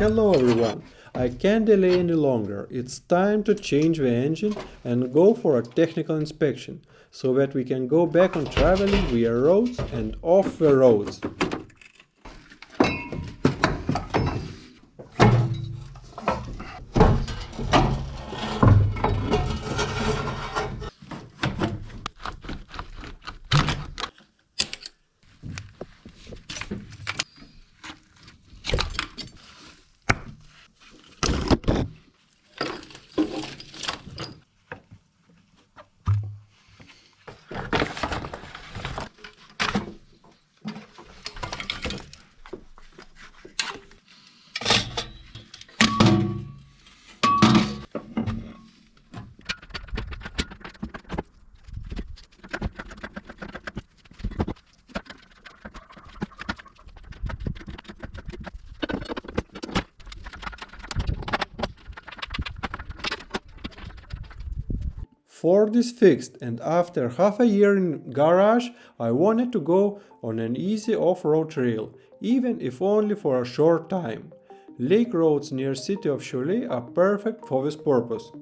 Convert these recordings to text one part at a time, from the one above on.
Hello everyone! I can't delay any longer. It's time to change the engine and go for a technical inspection so that we can go back on traveling via roads and off the roads. Ford is fixed, and after half a year in garage, I wanted to go on an easy off-road trail, even if only for a short time. Lake roads near city of Cholet are perfect for this purpose.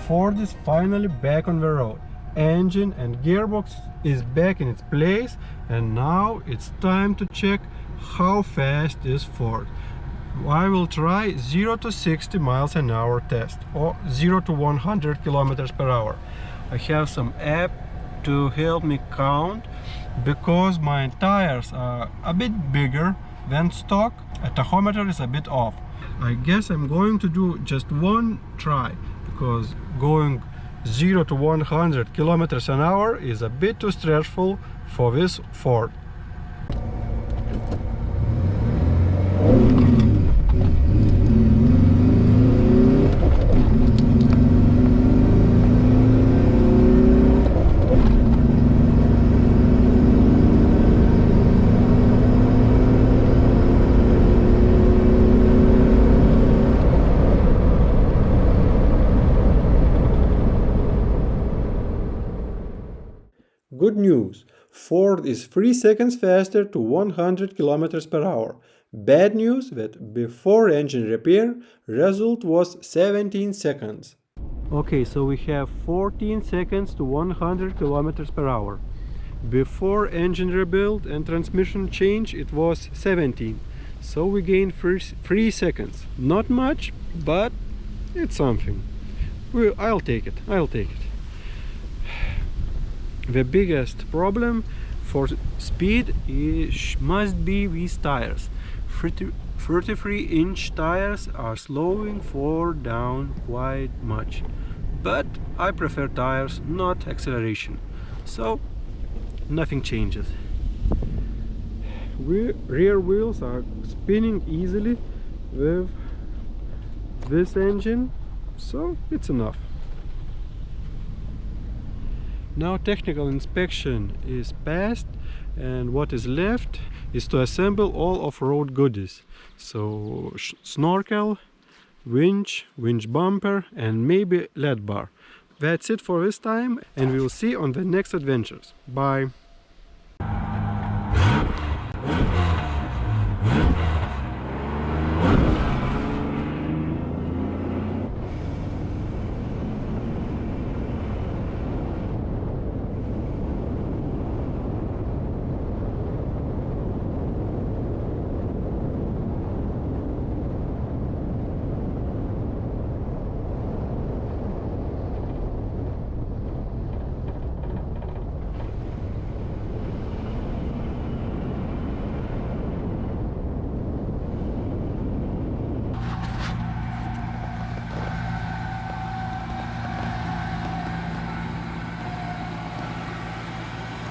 Ford is finally back on the road. Engine and gearbox is back in its place, and now it's time to check how fast is Ford. I will try 0 to 60 miles an hour test, or 0 to 100 kilometers per hour. I have some app to help me count because my tires are a bit bigger than stock. A tachometer is a bit off. I guess I'm going to do just one try, because going 0 to 100 kilometers an hour is a bit too stressful for this Ford. Good news, Ford is 3 seconds faster to 100 kilometers per hour. Bad news that before engine repair, result was 17 seconds. Okay, so we have 14 seconds to 100 kilometers per hour. Before engine rebuild and transmission change, it was 17. So we gained 3 seconds. Not much, but it's something. I'll take it. The biggest problem for speed must be these tires. 33-inch tires are slowing Ford down quite much. But I prefer tires, not acceleration. So nothing changes. Rear wheels are spinning easily with this engine, so it's enough. Now technical inspection is passed, and what is left is to assemble all off-road goodies. So snorkel, winch bumper, and maybe LED bar. That's it for this time, and we'll see on the next adventures. Bye!